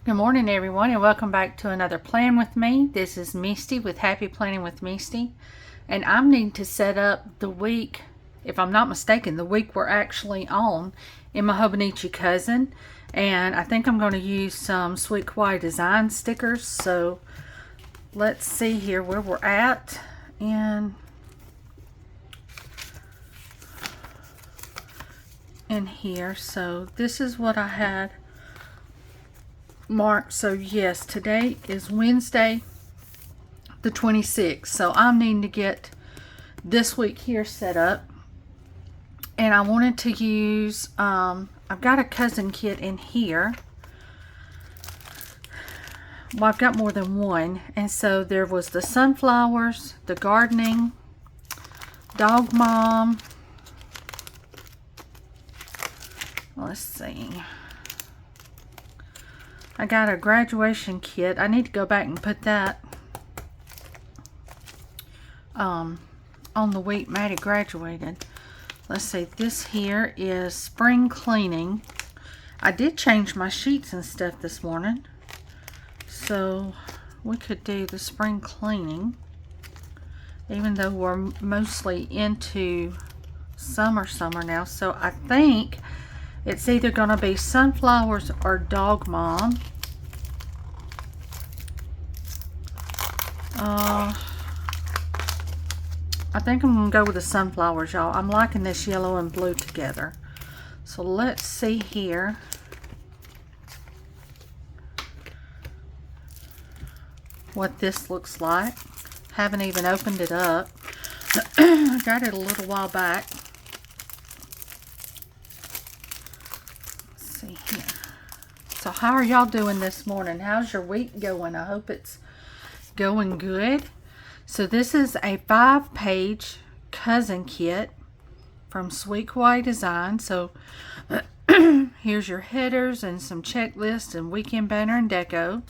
Good morning, everyone, and welcome back to another Plan with Me. This is Misty with Happy Planning with Misty, and I'm needing to set up the week, if I'm not mistaken, the week we're actually on in my Hobonichi cousin, and I think I'm going to use some Sweet Kawaii design stickers. So let's see here where we're at in here. So this is what I had marked. So yes, today is Wednesday the 26th, so I'm needing to get this week here set up, and I wanted to use I've got a cousin kit in here. Well, I've got more than one, and so there was the sunflowers, the gardening, dog mom, let's see, I got a graduation kit. I need to go back and put that on the week Maddie graduated. Let's see, this here is spring cleaning. I did change my sheets and stuff this morning, so we could do the spring cleaning, even though we're mostly into summer now. So I think it's either going to be sunflowers or dog mom. I think I'm going to go with the sunflowers, y'all. I'm liking this yellow and blue together. So let's see here. What this looks like. Haven't even opened it up. I got it a little while back. Let's see here. So how are y'all doing this morning? How's your week going? I hope it's going good. So this is a 5-page cousin kit from Sweet Kawaii Design. So here's your headers and some checklists and weekend banner and deco.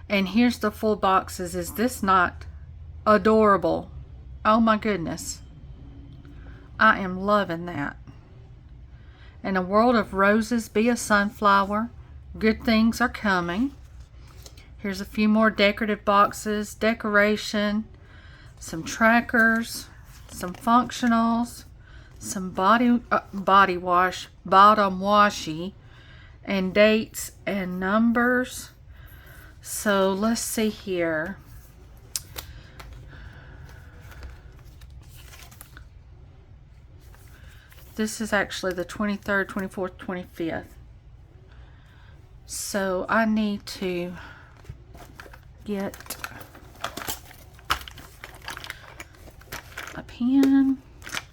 And here's the full boxes. Is this not adorable? Oh my goodness. I am loving that. In a world of roses, be a sunflower. Good things are coming. Here's a few more decorative boxes, decoration, some trackers, some functionals, some body wash, bottom washi, and dates and numbers. So let's see here. This is actually the 23rd, 24th, 25th. So I need to get a pen.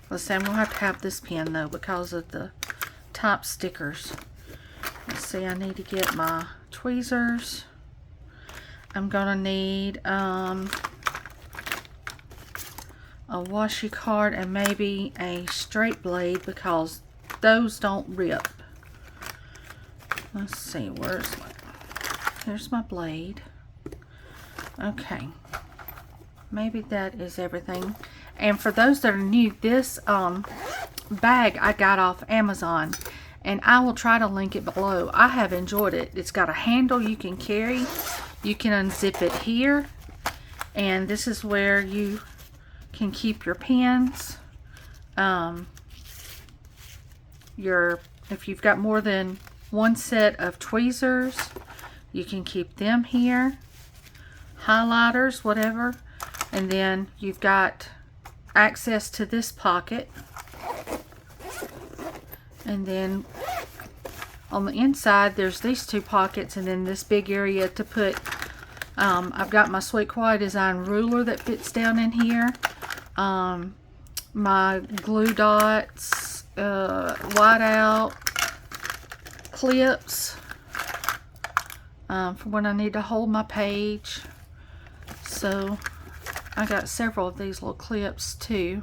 Let's see, I'm going to have this pen though because of the top stickers. Let's see, I need to get my tweezers. I'm going to need a washi card and maybe a straight blade because those don't rip. Let's see, here's my blade. Okay, maybe that is everything. And for those that are new, this bag I got off Amazon, and I will try to link it below. I have enjoyed it. It's got a handle you can carry. You can unzip it here, and this is where you can keep your pens. If you've got more than one set of tweezers, you can keep them here. Highlighters, whatever. And then you've got access to this pocket. And then on the inside, there's these two pockets, and then this big area to put, I've got my Sweet Kawaii Design ruler that fits down in here. My glue dots, whiteout, clips, for when I need to hold my page. So I got several of these little clips too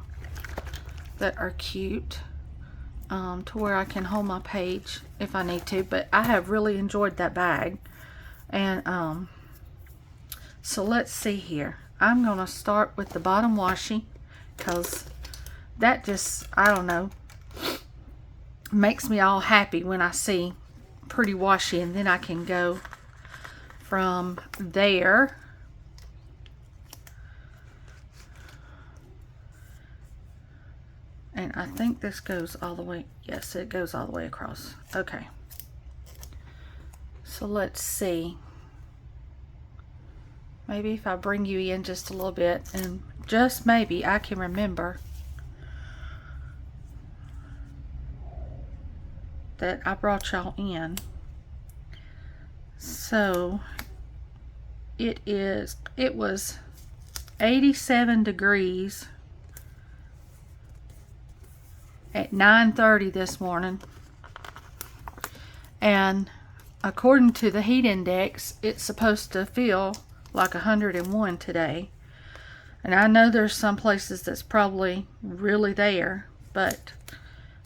that are cute, to where I can hold my page if I need to. But I have really enjoyed that bag. And so let's see here. I'm going to start with the bottom washi because that just, I don't know, makes me all happy when I see pretty washy, and then I can go from there. And I think this goes all the way, yes, it goes all the way across. Okay. So let's see. Maybe if I bring you in just a little bit, and just maybe I can remember that I brought y'all in. So it was 87 degrees at 9:30 this morning, and according to the heat index, it's supposed to feel like 101 today. And I know there's some places that's probably really there, but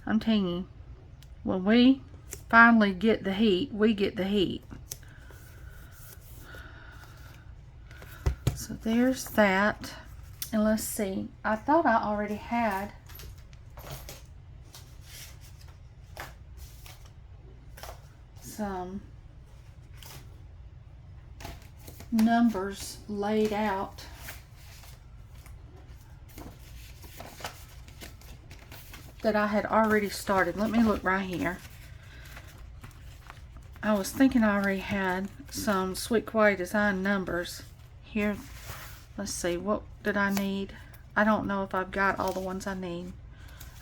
I'm telling you, when we finally get the heat, we get the heat. So there's that. And let's see, I thought I already had some numbers laid out. That I had already started. Let me look right here. I was thinking I already had some Sweet Kawaii design numbers here. Let's see, what did I need? I don't know if I've got all the ones I need.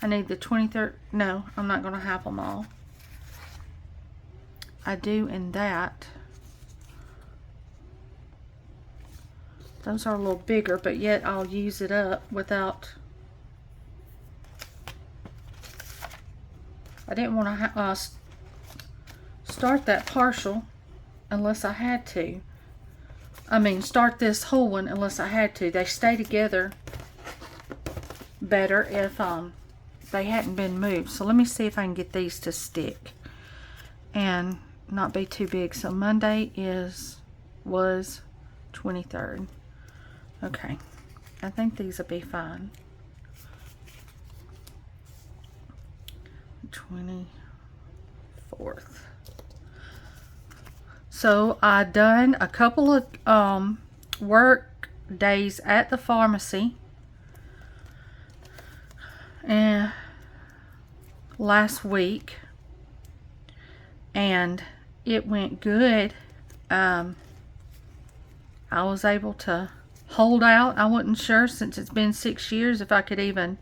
I need the 23rd. No, I'm not going to have them all. I do in that. Those are a little bigger, but yet I'll use it up without. I didn't want to start that partial unless I had to. I mean, start this whole one unless I had to. They stay together better if they hadn't been moved. So let me see if I can get these to stick and not be too big. So Monday was 23rd. Okay, I think these will be fine. 24th. So I done a couple of work days at the pharmacy and last week, and it went good. I was able to hold out. I wasn't sure, since it's been 6 years, if I could even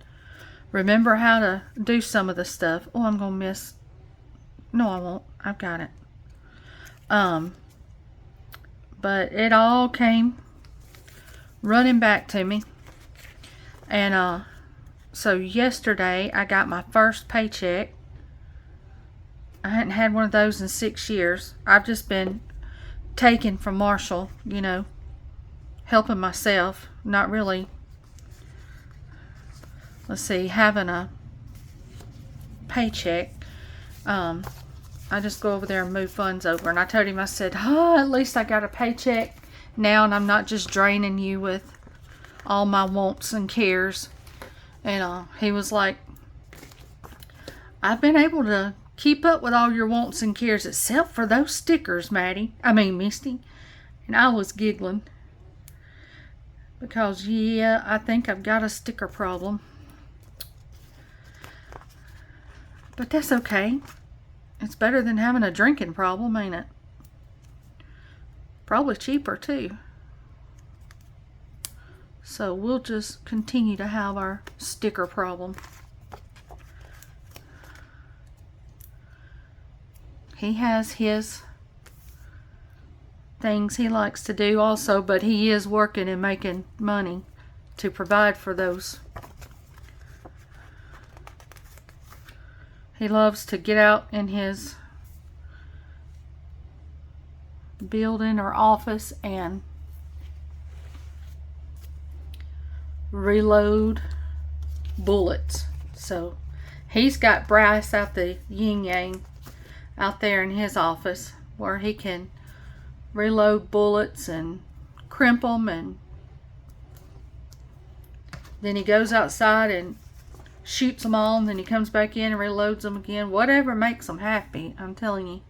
remember how to do some of the stuff. Oh, I'm gonna miss. No, I won't. I've got it. But it all came running back to me. And so yesterday I got my first paycheck. I hadn't had one of those in 6 years. I've just been taking from Marshall, you know, helping myself, not really, let's see, having a paycheck. I just go over there and move funds over. And I told him, I said, at least I got a paycheck now, and I'm not just draining you with all my wants and cares. And he was like, I've been able to keep up with all your wants and cares except for those stickers, Misty. And I was giggling. Because, yeah, I think I've got a sticker problem. But that's okay. It's better than having a drinking problem, ain't it? Probably cheaper, too. So we'll just continue to have our sticker problem. He has his things he likes to do also, but he is working and making money to provide for those. He loves to get out in his building or office and reload bullets. So he's got Bryce out the yin yang out there in his office where he can reload bullets and crimp them, and then he goes outside and shoots them all, and then he comes back in and reloads them again. Whatever makes them happy, I'm telling you.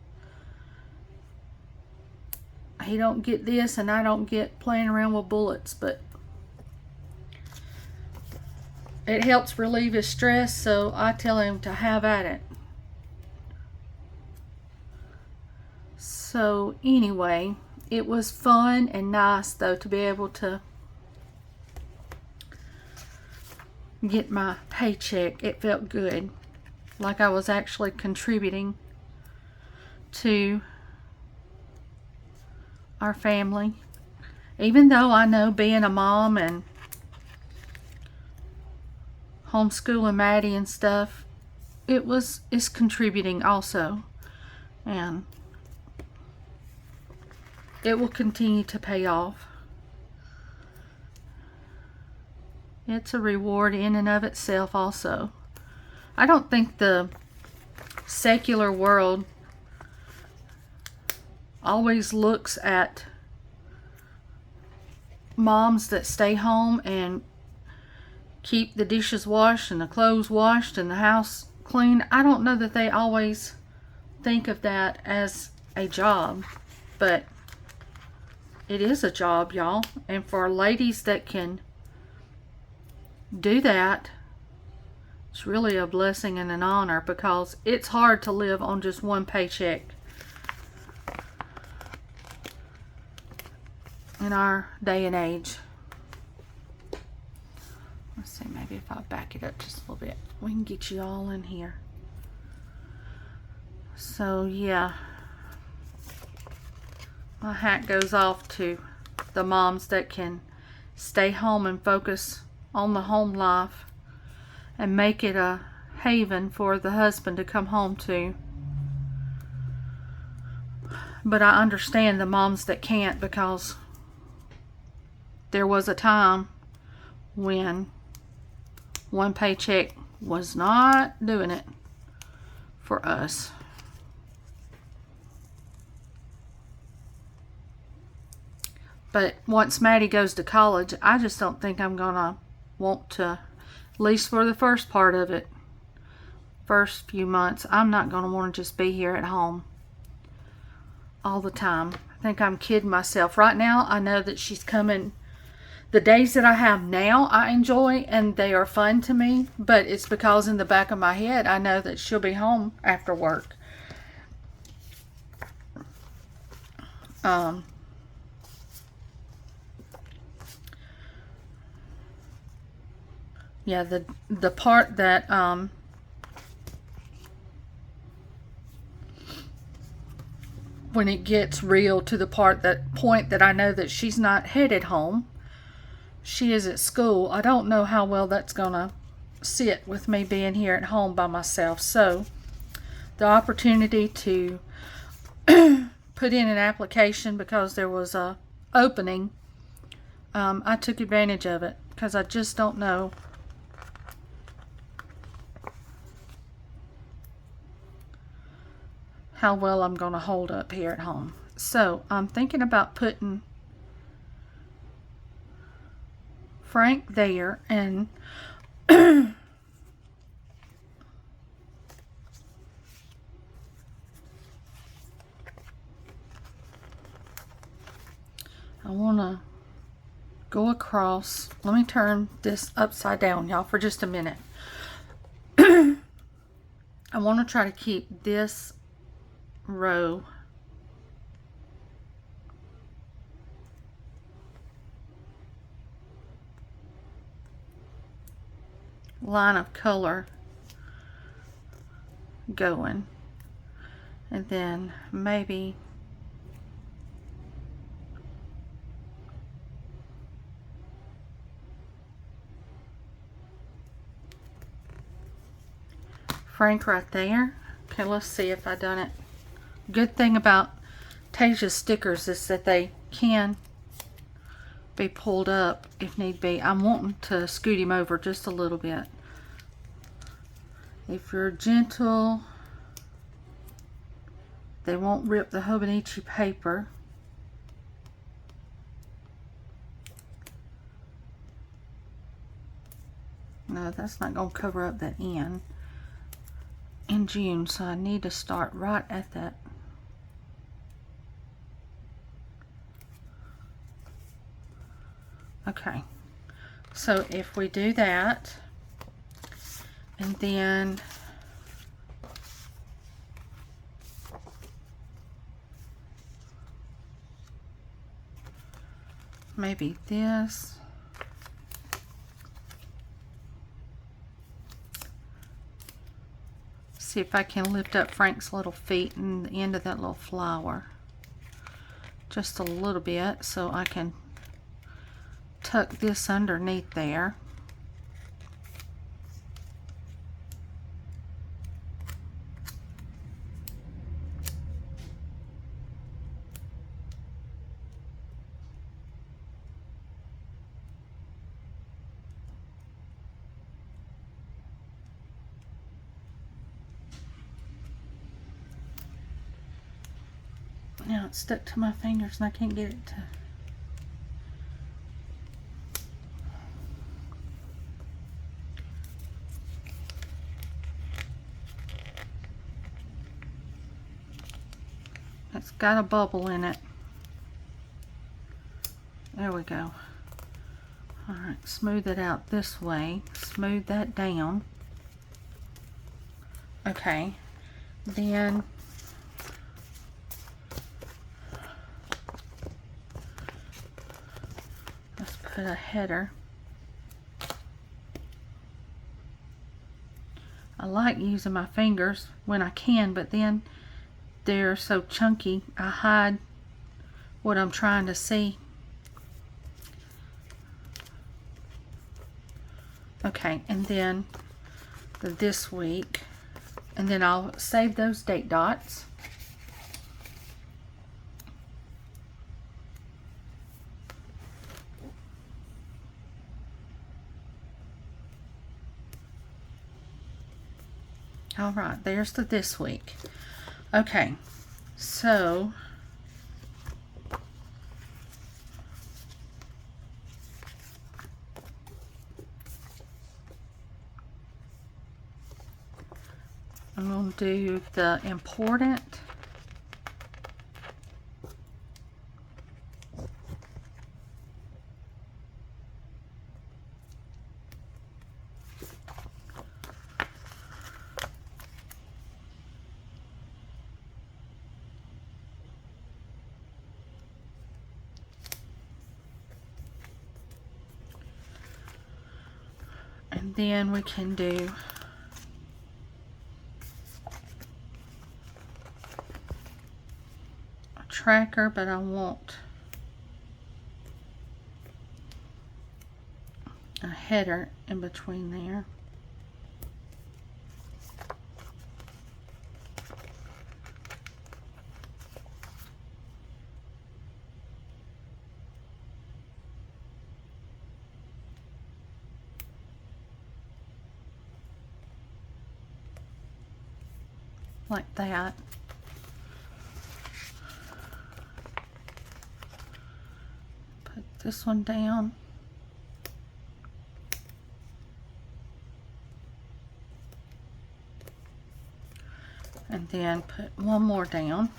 he don't get this and I don't get playing around with bullets, but it helps relieve his stress, so I tell him to have at it. So anyway, it was fun and nice though to be able to get my paycheck. It felt good, like I was actually contributing to our family. Even though I know being a mom and homeschooling Maddie and stuff, it's contributing also, and it will continue to pay off. It's a reward in and of itself also. I don't think the secular world always looks at moms that stay home and keep the dishes washed and the clothes washed and the house clean. I don't know that they always think of that as a job, but it is a job, y'all. And for ladies that can do that, it's really a blessing and an honor, because it's hard to live on just one paycheck in our day and age. Let's see, maybe if I back it up just a little bit, we can get you all in here. So yeah, my hat goes off to the moms that can stay home and focus on the home life and make it a haven for the husband to come home to. But I understand the moms that can't, because there was a time when one paycheck was not doing it for us. But once Maddie goes to college, I just don't think I'm gonna want to, at least for the first part of it, first few months, I'm not gonna want to just be here at home all the time. I think I'm kidding myself. Right now, I know that she's coming. The days that I have now, I enjoy, and they are fun to me, but it's because in the back of my head, I know that she'll be home after work. Yeah, the part that when it gets real to the point that I know that she's not headed home, she is at school, I don't know how well that's gonna sit with me being here at home by myself. So the opportunity to put in an application because there was a opening, I took advantage of it, because I just don't know how well I'm going to hold up here at home. So I'm thinking about putting Frank there, and I want to go across. Let me turn this upside down, y'all, for just a minute. I want to try to keep this row line of color going, and then maybe Frank right there. Okay, let's see if I done it. Good thing about Tasia's stickers is that they can be pulled up if need be. I'm wanting to scoot him over just a little bit. If you're gentle, they won't rip the Hobonichi paper. No, that's not going to cover up that end in June, so I need to start right at that Okay, so if we do that, and then maybe this. See if I can lift up Frank's little feet and the end of that little flower just a little bit so I can tuck this underneath there. Now it's stuck to my fingers and I can't get it to... It's got a bubble in it. There we go. Alright, smooth it out this way. Smooth that down. Okay, then let's put a header. I like using my fingers when I can, but then they're so chunky I hide what I'm trying to see. Okay, and then this week, and then I'll save those date dots. All right, there's the this week. Okay, so I'm going to do the important. And then we can do a tracker, but I want a header in between there. Like that. Put this one down. And then put one more down.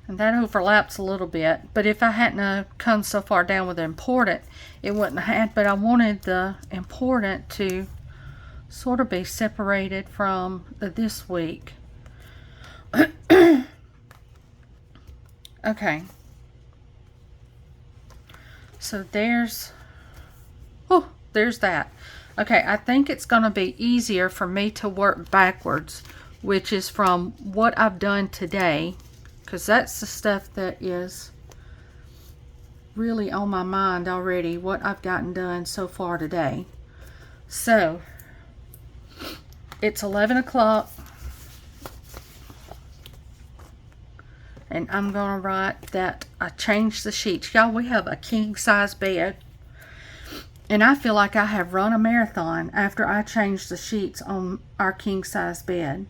And that overlaps a little bit, but if I hadn't come so far down with the important, it wouldn't have had, but I wanted the important to sort of be separated from the this week. Okay. So there's that. Okay, I think it's going to be easier for me to work backwards, which is from what I've done today, because that's the stuff that is really on my mind already, what I've gotten done so far today. So it's 11 o'clock and I'm gonna write that I changed the sheets. Y'all, we have a king size bed and I feel like I have run a marathon after I changed the sheets on our king size bed.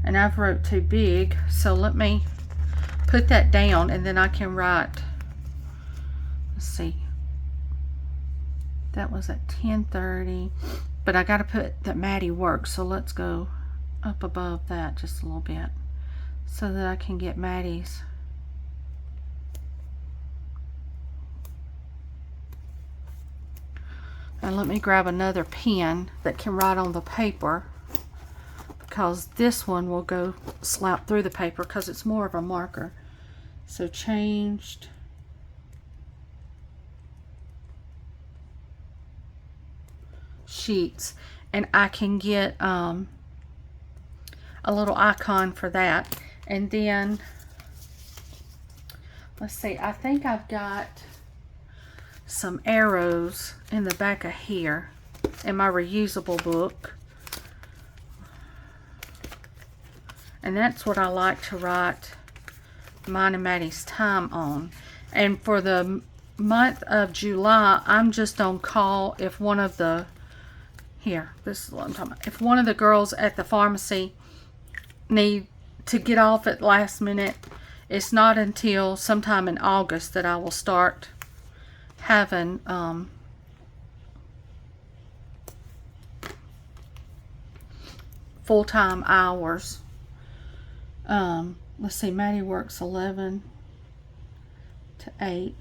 and I've wrote too big, so let me put that down and then I can write. Let's see, that was at 10:30, but I got to put that Maddie works, so let's go up above that just a little bit so that I can get Maddie's. And let me grab another pen that can write on the paper, because this one will go slap through the paper because it's more of a marker. So changed sheets, and I can get a little icon for that. And then let's see, I think I've got some arrows in the back of here in my reusable book, and that's what I like to write mine and Maddie's time on. And for the month of July, I'm just on call if one of the, here, this is what I'm talking about, if one of the girls at the pharmacy need to get off at last minute. It's not until sometime in August that I will start having full-time hours. Let's see, Maddie works 11 to 8,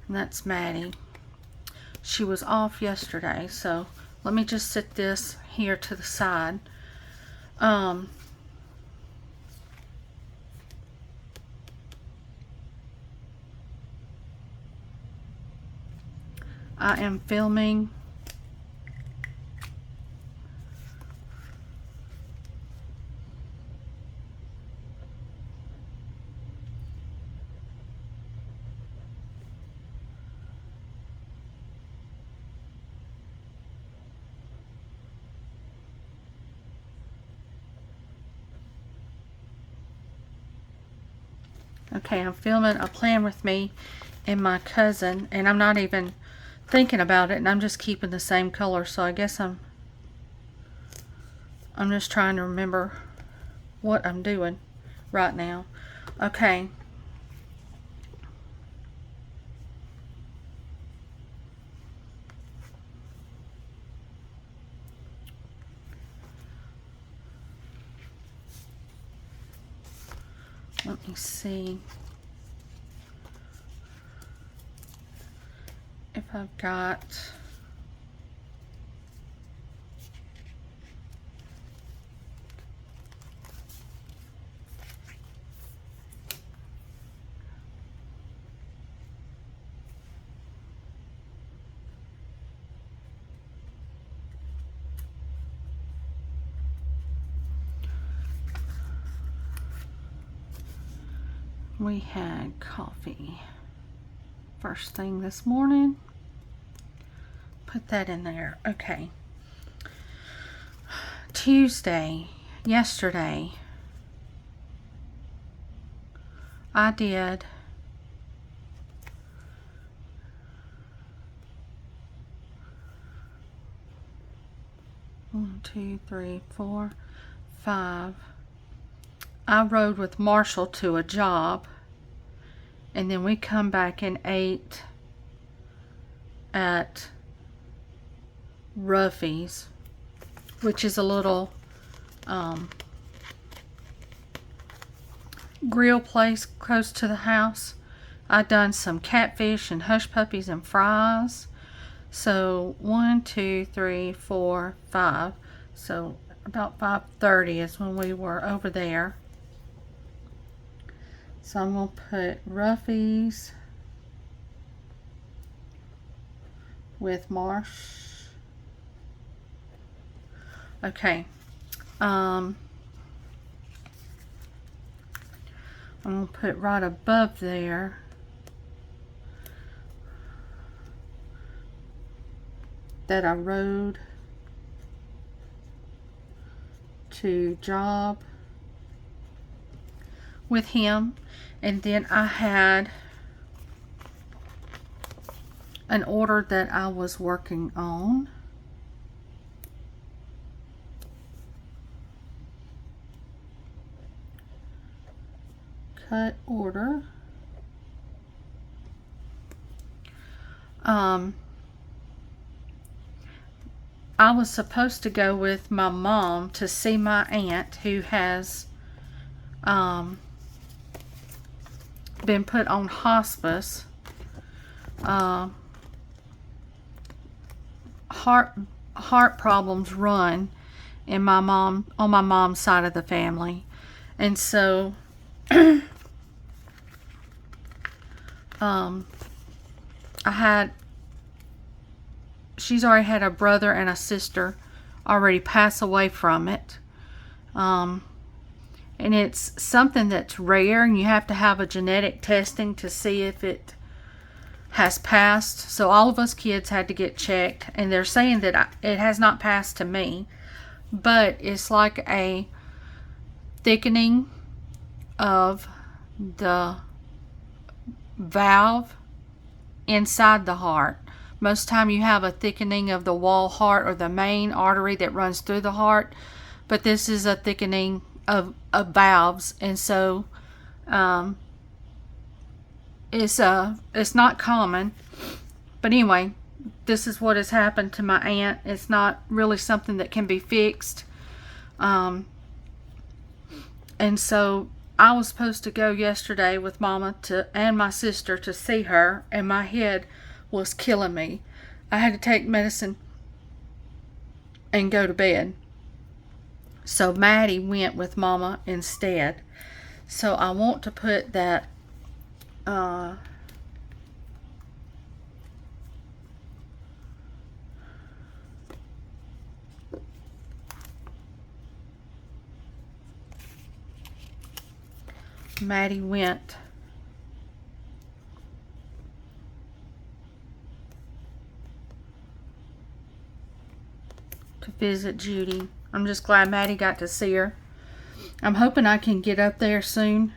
and that's Maddie. She was off yesterday, so let me just set this here to the side. I am filming okay, I'm filming a plan with me and my cousin, and I'm not even thinking about it, and I'm just keeping the same color, so I guess I'm just trying to remember what I'm doing right now. Okay. Let me see if I've got we had coffee first thing this morning. Put that in there. Okay. Tuesday, yesterday, I did one, two, three, four, five. I rode with Marshall to a job, and then we come back and ate at Ruffy's, which is a little grill place close to the house. I done some catfish and hush puppies and fries. So 1, 2, 3, 4, 5. So about 5:30 is when we were over there. So I'm going to put Ruffy's with Marsh. Okay. I'm going to put right above there that I rode to job with him. And then I had an order that I was working on. cut order. I was supposed to go with my mom to see my aunt who has been put on hospice. Heart problems run in on my mom's side of the family, and so she's already had a brother and a sister already pass away from it. And it's something that's rare, and you have to have a genetic testing to see if it has passed. So all of us kids had to get checked, and they're saying that it has not passed to me, but it's like a thickening of the valve inside the heart. Most time you have a thickening of the wall heart or the main artery that runs through the heart, but this is a thickening of valves, and so it's not common. But anyway, this is what has happened to my aunt. It's not really something that can be fixed, and so I was supposed to go yesterday with Mama and my sister to see her, and my head was killing me. I had to take medicine and go to bed. So Maddie went with Mama instead. So I want to put that Maddie went to visit Judy. I'm just glad Maddie got to see her. I'm hoping I can get up there soon.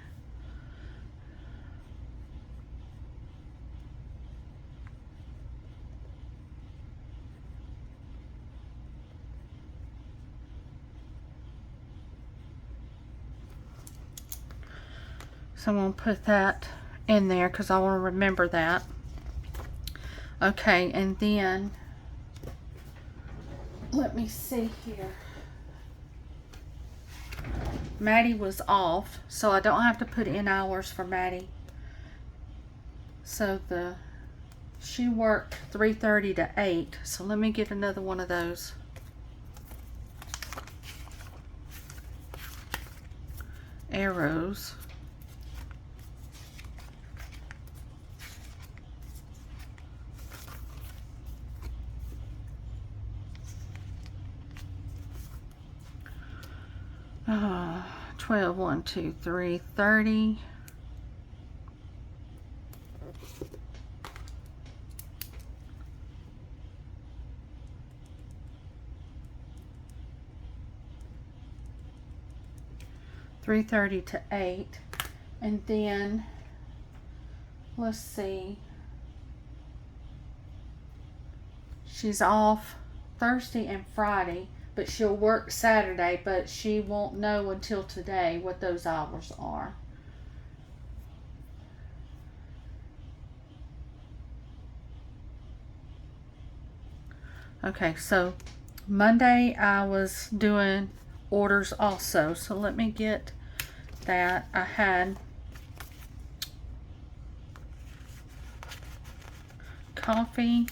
So I'm going to put that in there because I want to remember that. Okay, and then let me see here. Maddie was off, so I don't have to put in hours for Maddie. So she worked 3:30 to 8. So let me get another one of those. Arrows. Uh, 12, 1, 2, 3, 30. $3:30 to 8, and then let's see. She's off Thursday and Friday, but she'll work Saturday, but she won't know until today what those hours are. Okay, so Monday I was doing orders also, so let me get that. I had coffee,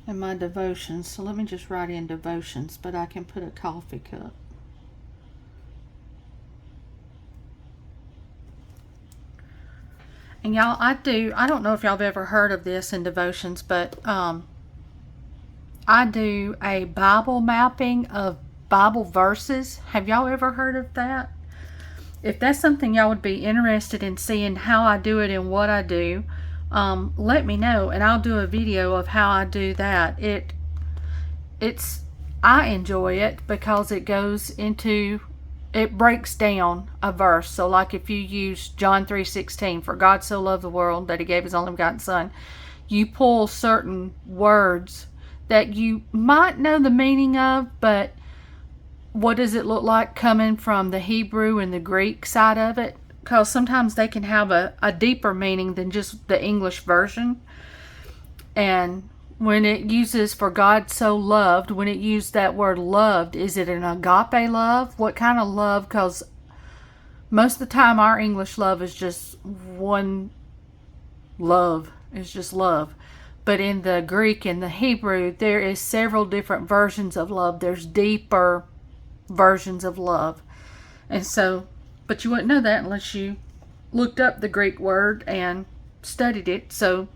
and my devotions. So let me just write in devotions, but I can put a coffee cup. And y'all, I don't know if y'all have ever heard of this in devotions, but I do a Bible mapping of Bible verses. Have y'all ever heard of that? If that's something y'all would be interested in seeing how I do it and what I do, let me know, and I'll do a video of how I do that. I enjoy it because it breaks down a verse. So like if you use John 3:16, for God so loved the world that he gave his only begotten son, you pull certain words that you might know the meaning of, but what does it look like coming from the Hebrew and the Greek side of it? Because sometimes they can have a deeper meaning than just the English version. And when it uses for God so loved, when it used that word loved, is it an agape love? What kind of love? Because most of the time our English love is just one love. It's just love. But in the Greek and the Hebrew, there is several different versions of love. There's deeper versions of love. And so, but you wouldn't know that unless you looked up the Greek word and studied it. So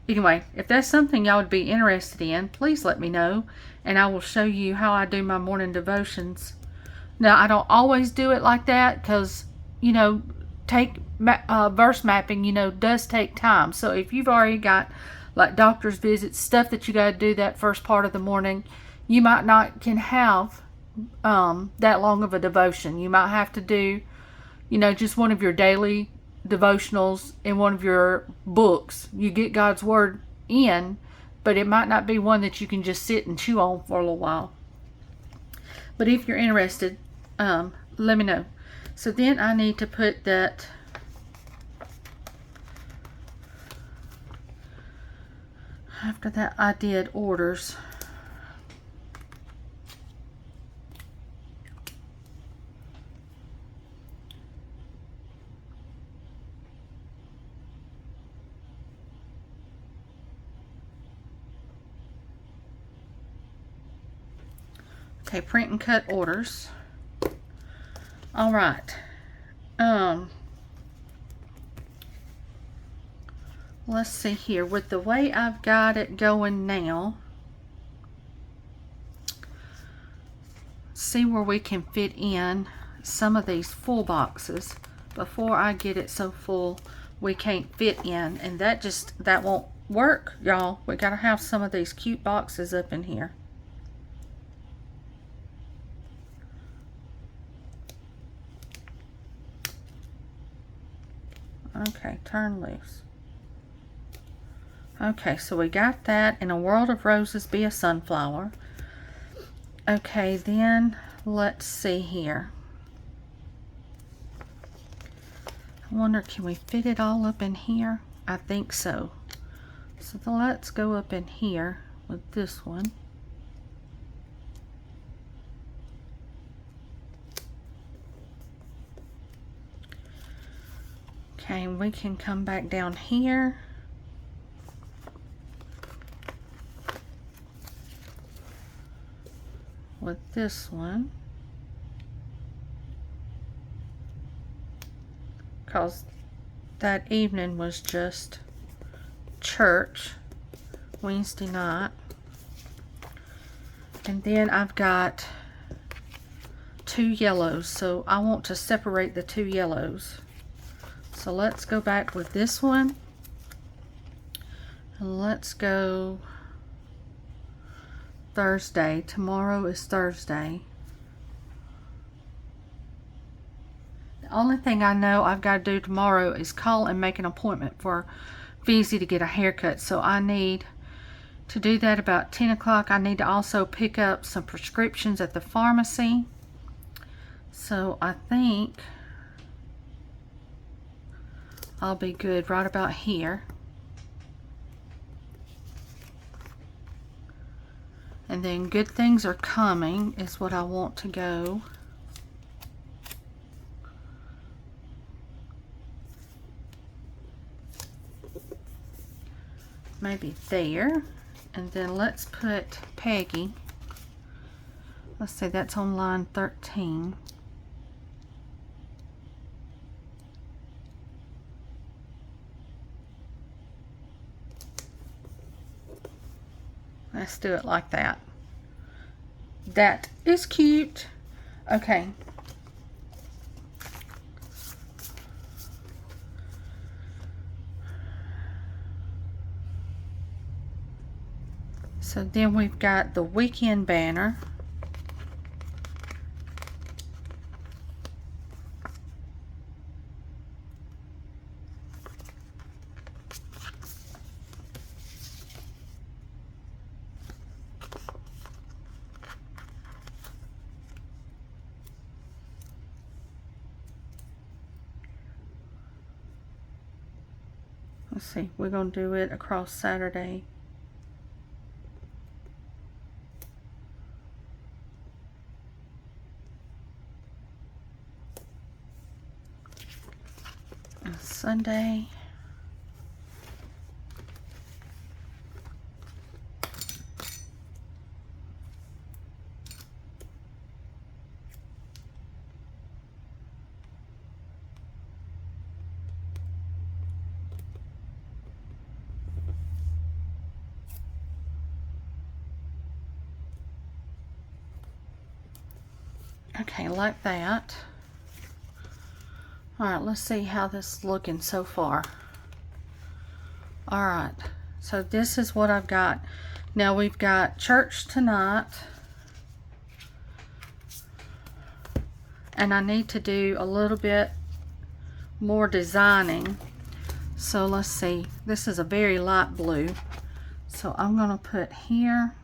anyway, if that's something y'all would be interested in, please let me know, and I will show you how I do my morning devotions. Now, I don't always do it like that because, you know, verse mapping, you know, does take time. So if you've already got like doctor's visits, stuff that you got to do that first part of the morning, you might not can have that long of a devotion. You might have to do, you know, just one of your daily devotionals in one of your books. You get God's word in, but it might not be one that you can just sit and chew on for a little while. But if you're interested, let me know. So then I need to put that after that I did orders. Okay, print and cut orders. All right. Let's see here. With the way I've got it going now, see where we can fit in some of these full boxes before I get it so full we can't fit in, and that won't work, y'all. We gotta have some of these cute boxes up in here. Okay, turn loose. Okay, so we got that. In a world of roses, be a sunflower. Okay, then let's see here. I wonder, can we fit it all up in here? I think so. So let's go up in here with this one. Okay, we can come back down here. With this one. Because that evening was just church, Wednesday night. And then I've got 2 yellows, so I want to separate the 2 yellows. So let's go back with this one, and let's go Thursday. Tomorrow is Thursday. The only thing I know I've got to do tomorrow is call and make an appointment for Feezy to get a haircut. So I need to do that about 10 o'clock. I need to also pick up some prescriptions at the pharmacy. So I think I'll be good right about here. And then good things are coming is what I want to go. Maybe there. And then let's put Peggy. Let's see, that's on line 13. Let's do it like that. That is cute. Okay. So then we've got the weekend banner. let's see, we're going to do it across Saturday. And Sunday. Okay, like that. Alright, let's see how this is looking so far. Alright, so this is what I've got. Now we've got church tonight. And I need to do a little bit more designing. So let's see. This is a very light blue. So I'm going to put here.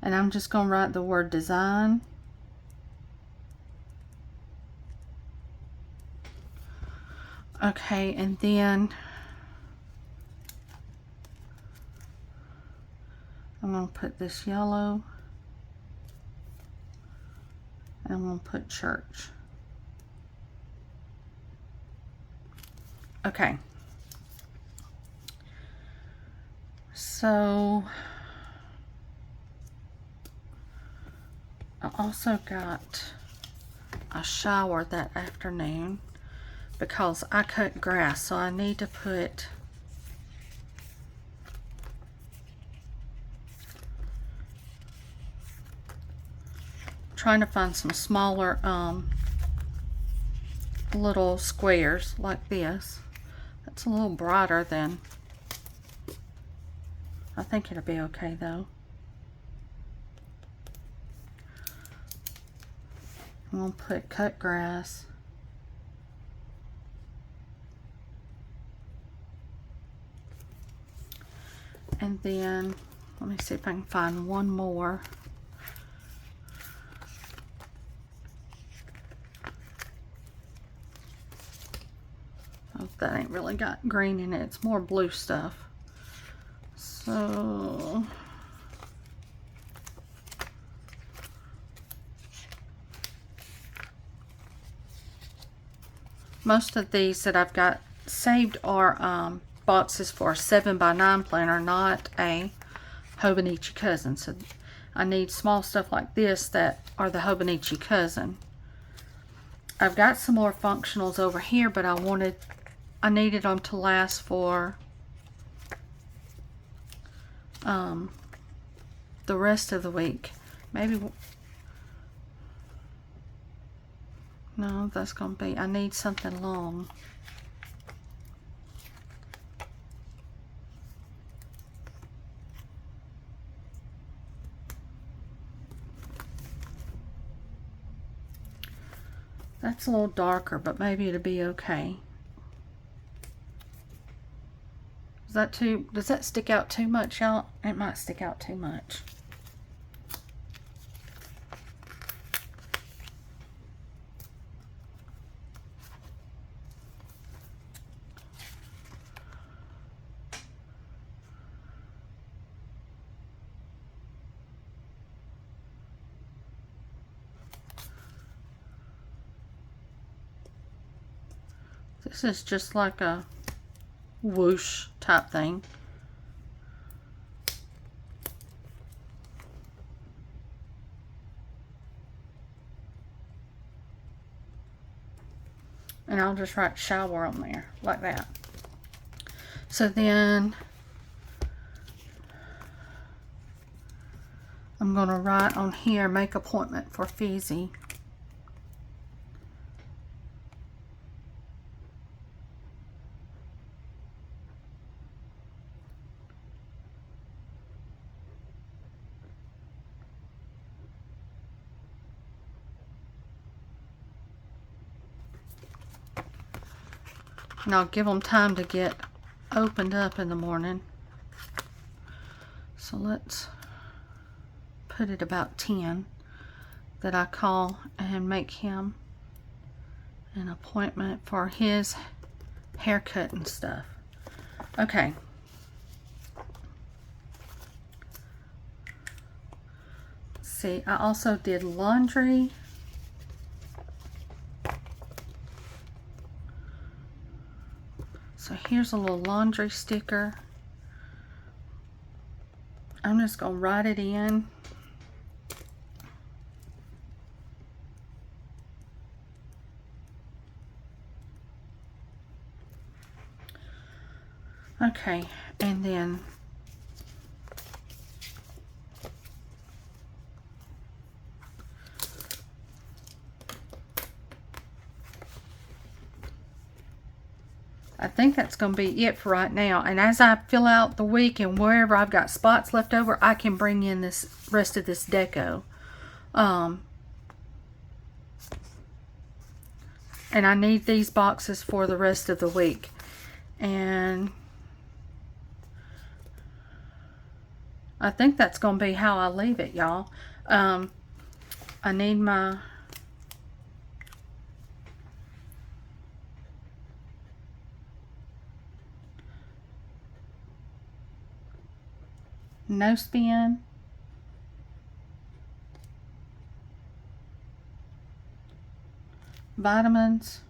And I'm just going to write the word design. Okay, and then I'm going to put this yellow. And I'm going to put church. Okay. So I also got a shower that afternoon because I cut grass, so I need to put trying to find some smaller little squares like this. That's a little brighter than, I think it'll be okay though. I'm going to put cut grass. And then, let me see if I can find one more. Oh, that ain't really got green in it. It's more blue stuff. So, most of these that I've got saved are boxes for a 7x9 planner, not a Hobonichi cousin. So I need small stuff like this that are the Hobonichi cousin. I've got some more functionals over here, but I needed them to last for the rest of the week. Maybe, no, that's gonna be, I need something long. That's a little darker, but maybe it'll be okay. Is that too, does that stick out too much, y'all? It might stick out too much. This is just like a whoosh type thing. And I'll just write shower on there like that. So then I'm going to write on here, make appointment for Fizzy. And I'll give them time to get opened up in the morning. So let's put it about 10 that I call and make him an appointment for his haircut and stuff. Okay. See, I also did laundry. So here's a little laundry sticker. I'm just going to write it in. Okay, and then I think that's going to be it for right now. And as I fill out the week and wherever I've got spots left over, I can bring in this rest of this deco. And I need these boxes for the rest of the week. And I think that's going to be how I leave it, y'all. I need my no spin, vitamins,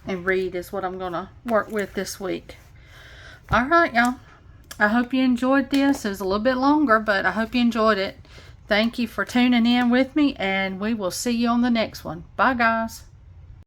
and read is what I'm going to work with this week. Alright, y'all. I hope you enjoyed this. It was a little bit longer, but I hope you enjoyed it. Thank you for tuning in with me, and we will see you on the next one. Bye, guys.